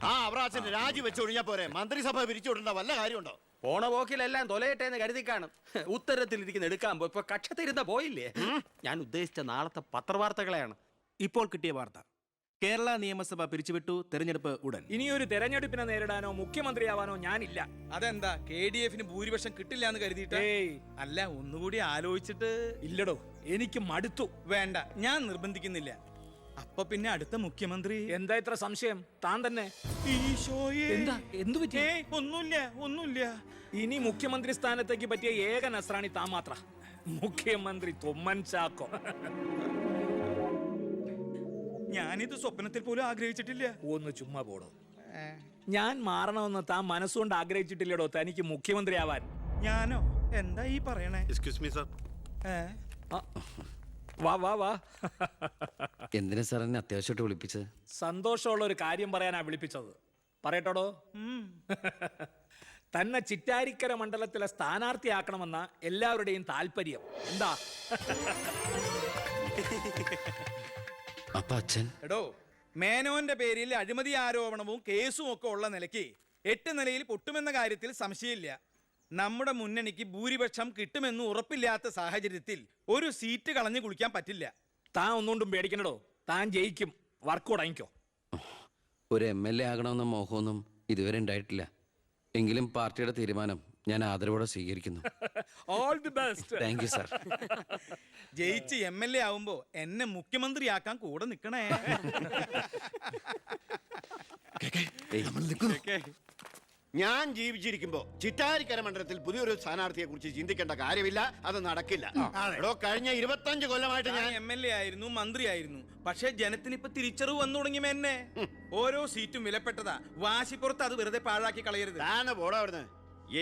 ആ അവറാച്ചന്റെ രാജി വെച്ച് ഒഴിഞ്ഞാ പോരെ, മന്ത്രിസഭ പിരിച്ചുവിടേണ്ട വല്ല കാര്യമുണ്ടോ? പോണ പോക്കിലെല്ലാം തൊലയട്ടെ എന്ന് കരുതി കാണും. ഉത്തരത്തിലിരിക്കുന്ന എടുക്കാൻ പോയി ഇപ്പൊ കക്ഷത്തിരുന്ന പോയില്ലേ? ഞാൻ ഉദ്ദേശിച്ച നാളത്തെ പത്രവാർത്തകളെയാണ്. ഇപ്പോൾ കിട്ടിയ വാർത്ത, കേരള നിയമസഭ പിരിച്ചുവിട്ടു, തെരഞ്ഞെടുപ്പ് ഉടൻ. ഇനിയൊരു തെരഞ്ഞെടുപ്പിനെ നേരിടാനോ മുഖ്യമന്ത്രിയാവാനോ ഞാനില്ല. അതെന്താ KDF-ന് ഭൂരിപക്ഷം കിട്ടില്ല എന്ന് കരുതിയിട്ട്? അല്ല, ഒന്നുകൂടി ആലോചിച്ചിട്ട്. ഇല്ലടോ, എനിക്ക് മടുത്തു. വേണ്ട, ഞാൻ നിർബന്ധിക്കുന്നില്ല. അപ്പൊ പിന്നെ അടുത്ത മുഖ്യമന്ത്രി എന്താ ഇത്ര സംശയം? താൻ തന്നെ. എന്താ, എന്തു പറ്റി? ഒന്നുമില്ല. ഇനി മുഖ്യമന്ത്രി സ്ഥാനത്തേക്ക് പറ്റിയ ഏക നസ്രാണി താൻ മാത്ര. മുഖ്യമന്ത്രി തൊമ്മൻ ചാക്കോ. ഞാനിത് സ്വപ്നത്തിൽ പോലും ആഗ്രഹിച്ചിട്ടില്ല. ഒന്ന് ചുമ്മാ പോടോ. ഞാൻ മാറണമെന്ന് താൻ മനസ്സുകൊണ്ട് ആഗ്രഹിച്ചിട്ടില്ലടോ തനിക്ക് മുഖ്യമന്ത്രി ആവാൻ. ഞാനോ? എന്താ ഈ പറയണേ? Excuse me sir. വാ വാ വാ. എന്തിനാ സാർ എന്നെ അത്യാവശ്യമായിട്ട് വിളിപ്പിച്ചത്? സന്തോഷമുള്ള ഒരു കാര്യം പറയാനാ വിളിപ്പിച്ചത്. പറയട്ടോടോ. തന്നെ ചിറ്റാരിക്കര മണ്ഡലത്തിലെ സ്ഥാനാർത്ഥിയാക്കണമെന്ന എല്ലാവരുടെയും താല്പര്യം. എന്താ? അപ്പൊ അച്ഛൻ? എടോ, മേനോന്റെ പേരിൽ അഴിമതി ആരോപണവും കേസും ഒക്കെ ഉള്ള നിലയ്ക്ക് 8 നിലയിൽ പൊട്ടുമെന്ന കാര്യത്തിൽ സംശയമില്ല. നമ്മുടെ മുന്നണിക്ക് ഭൂരിപക്ഷം കിട്ടുമെന്ന് ഉറപ്പില്ലാത്ത സാഹചര്യത്തിൽ ഒരു സീറ്റ് കളഞ്ഞു കുളിക്കാൻ പറ്റില്ല. താൻ ഒന്നുകൊണ്ടും പേടിക്കണടോ, താൻ ജയിക്കും. വർക്ക് ഉടങ്ങിക്കോ. ഒരു MLA ആകണമെന്ന മോഹമൊന്നും ഇതുവരെ ഉണ്ടായിട്ടില്ല. എങ്കിലും പാർട്ടിയുടെ തീരുമാനം ഞാൻ ആദരവോടെ സ്വീകരിക്കുന്നു. All the best. Thank you sir. ജയിച്ച് MLA ആവുമ്പോ എന്നെ മുഖ്യമന്ത്രിയാക്കാൻ കൂടെ നിൽക്കണേ. ഞാൻ ജീവിച്ചിരിക്കുമ്പോ ചിറ്റാരിക്കര മണ്ഡലത്തിൽ പുതിയൊരു സ്ഥാനാർത്ഥിയെ കുറിച്ച് ചിന്തിക്കേണ്ട കാര്യമില്ല, അത് നടക്കില്ല. എടോ, കഴിഞ്ഞ 25 കൊല്ലമായിട്ട് ഞാൻ MLA ആയിരുന്നു, മന്ത്രിയായിരുന്നു. പക്ഷെ ജനത്തിന് ഇപ്പൊ തിരിച്ചറിവ് വന്നു തുടങ്ങി. എന്നെ ഓരോ സീറ്റും വിലപ്പെട്ടതാ. വാശിപ്പുറത്ത് അത് വെറുതെ പാഴാക്കി കളയരുത്. താനെ പോടാ അവിടുന്ന്.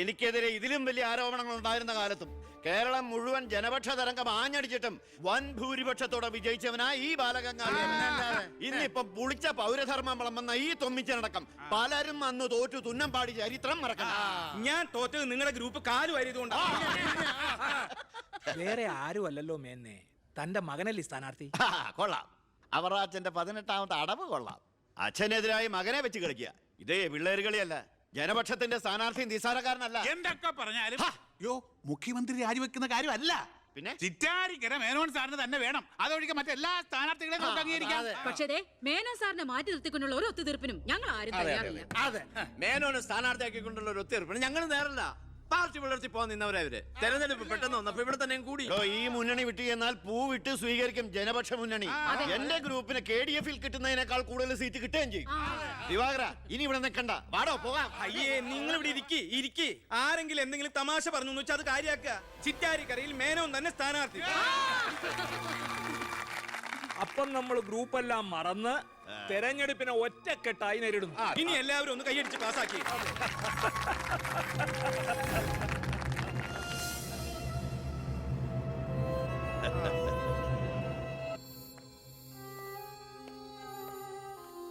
എനിക്കെതിരെ ഇതിലും വലിയ ആരോപണങ്ങൾ ഉണ്ടായിരുന്ന കാലത്തും കേരളം മുഴുവൻ ജനപക്ഷ തരംഗം ആഞ്ഞടിച്ചിട്ടും വൻ ഭൂരിപക്ഷത്തോടെ വിജയിച്ചവനാ ഈ ബാലഗംഗാധരൻ. ഇന്നിപ്പം പുളിച്ച പൗരധർമ്മം വിളമ്പുന്ന ഈ തൊമ്മിച്ചടക്കം പലരും അന്ന് തോറ്റു തുന്നം പാടി ചരിത്രം മറക്കണം. ഞാൻ തോറ്റത് നിങ്ങളുടെ ഗ്രൂപ്പ് കാലുവായതുകൊണ്ട്. വേറെ ആരും അല്ലല്ലോ മേന്നെ, തന്റെ മകനല്ലേ സ്ഥാനാർത്ഥി. കൊള്ളാം, അവറാച്ചന്റെ 18ാമത്തെ അടവ് കൊള്ളാം. അച്ഛനെതിരായി മകനെ വെച്ച് കളിക്കുക. ഇതേ പിള്ളേര് കളിയല്ല. ജനപക്ഷത്തിന്റെ സ്ഥാനാർത്ഥി നിസ്സാരക്കാരനല്ല. എന്തൊക്കെ പറഞ്ഞാലും മുഖ്യമന്ത്രി രാജിവെക്കുന്ന കാര്യമല്ല. പിന്നെ ചിറ്റാരിക്കര മേനോൻ സാറിന് തന്നെ വേണം. അതൊഴികെ മറ്റെല്ലാ സ്ഥാനാർത്ഥികളെയും നമുക്ക് അംഗീകരിക്കാം. പക്ഷേ മേനോൻ സാറിനെ മാറ്റി നിർത്തിക്കൊണ്ടുള്ള ഒരു ഒത്തുതീർപ്പിനും ഞങ്ങൾ ആരും തയ്യാറില്ല. അതെ, മേനോനെ സ്ഥാനാർത്ഥിയാക്കിക്കൊണ്ടുള്ള ഒരു ഒത്തുതീർപ്പിന് ഞങ്ങൾ നേരല്ല. പാർട്ടി പുലർത്തി പോകാൻ നിന്നവരവര് തെരഞ്ഞെടുപ്പ് പെട്ടെന്ന് വന്നപ്പോ ഇവിടെ തന്നെ കൂടി. ഈ മുന്നണി വിട്ടു എന്നാൽ പൂ വിട്ട് സ്വീകരിക്കും ജനപക്ഷ മുന്നണി. എന്റെ ഗ്രൂപ്പിന് KDF-ൽ കിട്ടുന്നതിനേക്കാൾ കൂടുതൽ സീറ്റ് കിട്ടുകയും ചെയ്യും. ദിവാകര, ഇനി ഇവിടെ നിൽക്കണ്ട, വാടോ പോകാം. അയ്യേ, നിങ്ങൾ ഇവിടെ ഇരിക്കി. ആരെങ്കിലും എന്തെങ്കിലും തമാശ പറഞ്ഞു വെച്ചാൽ അത് കാര്യാക്ക. ചിറ്റാരിക്കരയിൽ മേനോൻ തന്നെ സ്ഥാനാർത്ഥി. അപ്പം നമ്മൾ ഗ്രൂപ്പെല്ലാം മറന്ന് തെരഞ്ഞെടുപ്പിനെ ഒറ്റക്കെട്ടായി നേരിടുന്നു. ഇനി എല്ലാവരും ഒന്ന് കൈയടിച്ച് പാസാക്കി.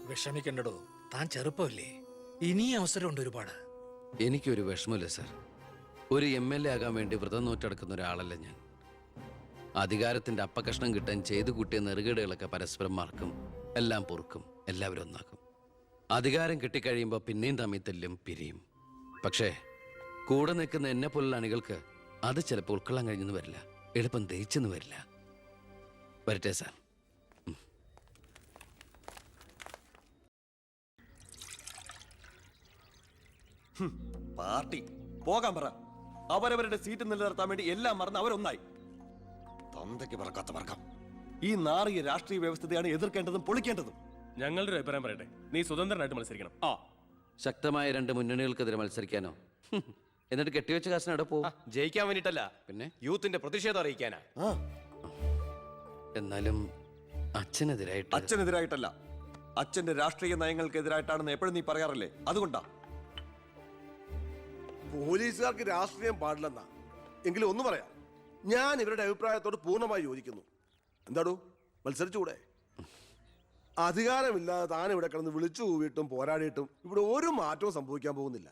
വിഷമിക്കണ്ടടോ, താൻ ചെറുപ്പമല്ലേ, ഇനി അവസരമുണ്ട് ഒരുപാട്. എനിക്കൊരു വിഷമമില്ല സാർ. ഒരു MLA ആകാൻ വേണ്ടി വ്രതം നോറ്റടക്കുന്ന ഒരാളല്ല ഞാൻ. അധികാരത്തിന്റെ അപ്പകഷ്ണം കിട്ടാൻ ചെയ്തു കൂട്ടിയ നെറുകേടുകളൊക്കെ പരസ്പരം മറക്കും, എല്ലാം പൊറുക്കും, എല്ലാവരും ഒന്നാക്കും. അധികാരം കിട്ടിക്കഴിയുമ്പോൾ പിന്നെയും തമ്മിൽ തല്ലും, പിരിയും. പക്ഷേ കൂടെ നിൽക്കുന്ന എന്നെ പോലുള്ള അണികൾക്ക് അത് ചിലപ്പോൾ ഉൾക്കൊള്ളാൻ കഴിഞ്ഞെന്ന് വരില്ല, എളുപ്പം ദഹിച്ചെന്ന് വരില്ല. വരട്ടെ സാർ. പാർട്ടി പോകാൻ പറ. അവരവരുടെ സീറ്റ് നിലനിർത്താൻ വേണ്ടി എല്ലാം മറന്ന് അവരൊന്നായി. തന്തയ്ക്ക് പറക്കാത്ത വർഗം. ഈ നാറിയ രാഷ്ട്രീയ വ്യവസ്ഥയാണ് എതിർക്കേണ്ടതും പൊളിക്കേണ്ടതും. ഞങ്ങളുടെ ഒരു അഭിപ്രായം പറയട്ടെ, നീ സ്വതന്ത്രനായിട്ട് മത്സരിക്കണം. ശക്തമായ 2 മുന്നണികൾക്കെതിരെ മത്സരിക്കാനോ? എന്നിട്ട് കെട്ടിവെച്ച കാശിന് അവിടെ പോവും. ജയിക്കാൻ വേണ്ടിട്ടല്ല, പിന്നെ യൂത്തിന്റെ പ്രതിഷേധം അറിയിക്കാനാ. എന്നാലും അച്ഛനെതിരായിട്ടല്ല, അച്ഛന്റെ രാഷ്ട്രീയ നയങ്ങൾക്കെതിരായിട്ടാണെന്ന് എപ്പോഴും നീ പറയാറില്ലേ, അതുകൊണ്ടാ. പോലീസുകാർക്ക് രാഷ്ട്രീയം പാടില്ലെന്നാ. എങ്കിലും ഒന്ന് പറയാം, ഞാൻ ഇവരുടെ അഭിപ്രായത്തോട് പൂർണ്ണമായി യോജിക്കുന്നു. എന്താടോ, മത്സരിച്ചുകൂടെ? അധികാരമില്ലാതെ താൻ ഇവിടെ കിടന്ന് വിളിച്ചു കൂവിയിട്ടും പോരാടിയിട്ടും ഇവിടെ ഒരു മാറ്റവും സംഭവിക്കാൻ പോകുന്നില്ല.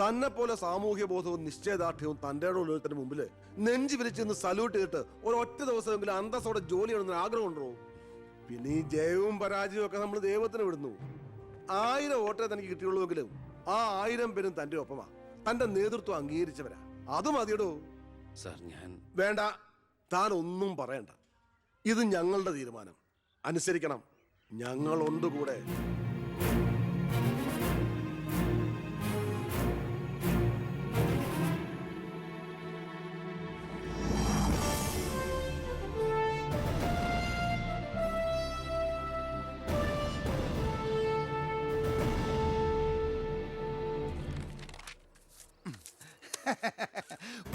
തന്നെ പോലെ സാമൂഹ്യ ബോധവും നിശ്ചയദാർഢ്യവും തന്റെ ഉള്ളതിന് മുമ്പിൽ നെഞ്ചു വിരിച്ചെന്ന് സല്യൂട്ട് ചെയ്തിട്ട് ഒരൊറ്റ ദിവസമെങ്കിലും അന്തസ്സോടെ ജോലി ചെയ്യണമെന്ന് ആഗ്രഹമുണ്ടോ? പിന്നെ ഈ ജയവും പരാജയവും ഒക്കെ നമ്മൾ ദൈവത്തിന് വിടുന്നു. 1000 വോട്ടേ തനിക്ക് കിട്ടിയുള്ളൂവെങ്കിലും ആ 1000 പേരും തന്റെ ഒപ്പമാ. തന്റെ നേതൃത്വം അംഗീകരിച്ചവരാ. അത് മതിയടോ. സാർ ഞാൻ വേണ്ട, താൻ ഒന്നും പറയണ്ട. ഇത് ഞങ്ങളുടെ തീരുമാനം. അനുസരിക്കണം. ഞങ്ങളുണ്ട് കൂടെ.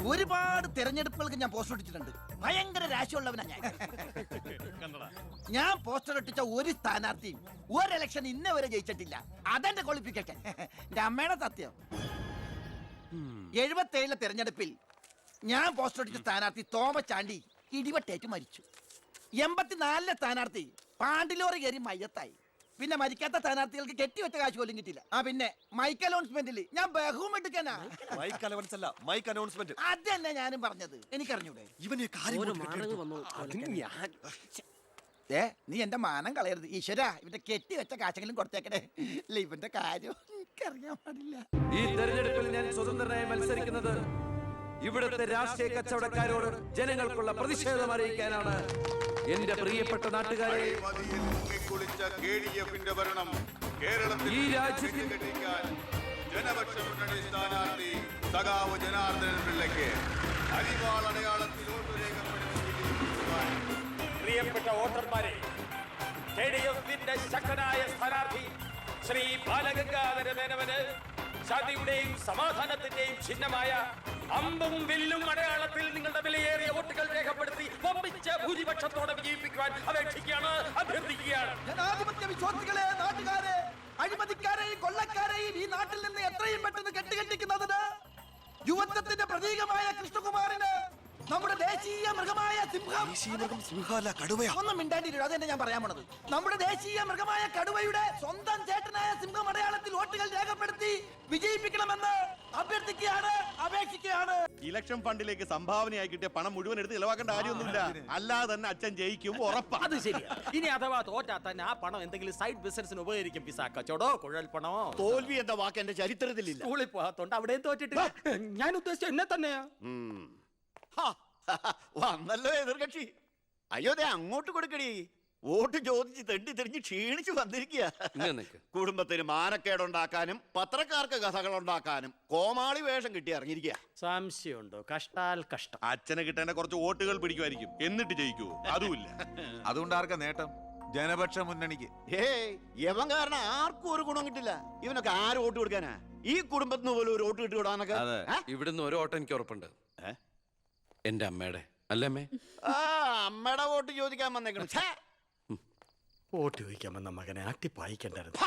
ഒരുപാട് തെരഞ്ഞെടുപ്പുകൾക്ക് ഞാൻ പോസ്റ്റർ ഒട്ടിച്ചിട്ടുണ്ട്. ഭയങ്കര രാശിയുള്ളവനാ ഞാൻ. ഞാൻ പോസ്റ്റർ ഒട്ടിച്ച ഒരു സ്ഥാനാർത്ഥിയും ഒരു ഇലക്ഷൻ ഇന്നേ വരെ ജയിച്ചിട്ടില്ല. അതെന്റെ ക്വാളിഫിക്കേഷൻ. എന്റെ അമ്മയുടെ സത്യം. 77 തെരഞ്ഞെടുപ്പിൽ ഞാൻ പോസ്റ്റർ ഒട്ടിച്ച സ്ഥാനാർത്ഥി തോമച്ചാണ്ടി ഇടിവട്ടേറ്റ് മരിച്ചു. 84 സ്ഥാനാർത്ഥി പാണ്ടിലോറി കയറി മയ്യത്തായി. പിന്നെ മരിക്കാത്ത സ്ഥാനാർത്ഥികൾക്ക് കെട്ടിവെച്ച കാശ് പോലും കിട്ടില്ല. പിന്നെ മൈക്ക് അനൗൺസ്മെന്റിൽ ഞാൻ ബഹുവും എടുക്കാനാ. മൈക്ക് അലവൻസ് അല്ല, മൈക്ക് അനൗൺസ്മെന്റ്. അത് തന്നെ ഞാനും പറഞ്ഞത്. എനിക്കറിഞ്ഞൂടെ? ഇവനെ നീ എന്റെ മാനം കളയരുത് ഈശ്വര. ഇവന്റെ കെട്ടിവെച്ച കാശെങ്കിലും കൊടുത്തേക്കണേ. ഇല്ല, ഇവന്റെ കാര്യം എനിക്കറിയാൻ പാടില്ല. ഈ തെരഞ്ഞെടുപ്പിൽ ഞാൻ സ്വതന്ത്രനായി മത്സരിക്കുന്നത് ഇവിടുത്തെ രാഷ്ട്രീയ കച്ചവടക്കാരോട് ജനങ്ങൾക്കുള്ള പ്രതിഷേധം അറിയിക്കാനാണ്. എന്റെ പ്രിയപ്പെട്ട നാട്ടുകാരെ, ഈ രാജ്യത്തിൽ ജനപക്ഷ മുന്നണി സ്ഥാനാർത്ഥി സഖാവ് ജനാർദ്ദനൻ പിള്ളയ്ക്ക് അരിവാൾ അടയാളത്തിൽ വോട്ട് രേഖപ്പെടുത്തി. പ്രിയപ്പെട്ട വോട്ടർമാരെ, KDF-ന്റെ ശക്തനായ സ്ഥാനാർത്ഥി ശ്രീ ബാലഗംഗാധര മേനോന് ശാന്തിയുടെയും സമാധാനത്തിന്റെയും ചിഹ്നമായ അമ്പും വില്ലും അടയാളത്തിൽ നിങ്ങളുടെ വിലയേറിയ വോട്ടുകൾ രേഖപ്പെടുത്തി വമ്പിച്ച ഭൂരിപക്ഷത്തോടെ വിജയിപ്പിക്കുവാൻ അപേക്ഷിക്കുകയാണ്, അഭ്യർത്ഥിക്കുകയാണ്. ജനാധിപത്യ വിശ്വാസികളെ, നാട്ടുകാരെ, അഴിമതിക്കാരെയും കൊള്ളക്കാരെയും ഈ നാട്ടിൽ നിന്ന് എത്രയും പെട്ടെന്ന് കെട്ടുകെട്ടിക്കുന്നതിന് യുവത്വത്തിന്റെ പ്രതീകമായ കൃഷ്ണകുമാറിന് നമ്മുടെ ദേശീയ മൃഗമായ സിംഹം. ഒന്നും മിണ്ടാണ്ടിരിക്കും. അതെന്നെ ഞാൻ പറയാൻ പോണത്. നമ്മുടെ ദേശീയ മൃഗമായ കടുവയുടെ സ്വന്തം ചേട്ടനായ സിംഹം അടയാളത്തിൽ വോട്ടുകൾ രേഖപ്പെടുത്തി വിജയിപ്പിക്കണമെന്ന് അഭ്യർത്ഥിക്കുകയാണ്, അപേക്ഷിക്കുകയാണ്. ഇലക്ഷൻ ഫണ്ടിലേക്ക് സംഭാവനയായി കിട്ടിയ പണം മുഴുവൻ എടുത്ത് ഇലവാക്കേണ്ട കാര്യമൊന്നുമില്ല. അല്ലാതെ തന്നെ അച്ഛൻ ജയിക്കും, ഉറപ്പാ. അത് ശരിയാ. ഇനി അഥവാ തോറ്റാ തന്നെ ആ പണം എന്തെങ്കിലും സൈഡ് ബിസിനസിന് ഉപകരിക്കും. പിസ കച്ചവടോ കുഴൽ പണമോ. തോൽവി എന്ന വാക്ക് എന്റെ ചരിത്രത്തിലില്ല. സ്കൂളിൽ പോകാത്തോണ്ട് അവിടെയും തോറ്റിട്ടില്ല. ഞാൻ ഉദ്ദേശിച്ച എന്നെ തന്നെയാ. വന്നല്ലോ എതിർകക്ഷി. അയ്യോ, ദേ അങ്ങോട്ട് കൊടുക്കടി. വോട്ട് ചോദിച്ച് തെണ്ടി തിരിഞ്ഞ് ക്ഷീണിച്ചു വന്നിരിക്കുക. കുടുംബത്തിന് മാനക്കേടുണ്ടാക്കാനും പത്രക്കാർക്ക് കഥകൾ ഉണ്ടാക്കാനും കോമാളി വേഷം കിട്ടി ഇറങ്ങിയിരിക്കുക. സംശയമുണ്ടോ? കഷ്ടാൽ കഷ്ടം. അച്ഛന് കിട്ടേണ്ട കുറച്ച് വോട്ടുകൾ പിടിക്കുമായിരിക്കും, എന്നിട്ട് ജയിക്കൂ. അതുമില്ല. അതുകൊണ്ട് ആർക്കാ നേട്ടം? ജനപക്ഷ മുന്നണിക്ക്. യവൻ കാരണം ആർക്കും ഒരു ഗുണം കിട്ടില്ല. ഇവനൊക്കെ ആര് വോട്ട് കൊടുക്കാനാ? ഈ കുടുംബത്തിന് പോലും ഒരു വോട്ട് കിട്ടുകൂടാന്നൊക്കെ. ഇവിടുന്ന് ഒരു ഓട്ടം എനിക്ക് ഉറപ്പുണ്ട്. എന്റെ അമ്മയുടെ അല്ലമ്മേ. അമ്മയുടെ വോട്ട് ചോദിക്കാൻ വന്നേക്കണം. വോട്ട് ചോദിക്കാൻ വന്ന മകനെ അട്ടിപ്പായിക്കണ്ടായിരുന്നു.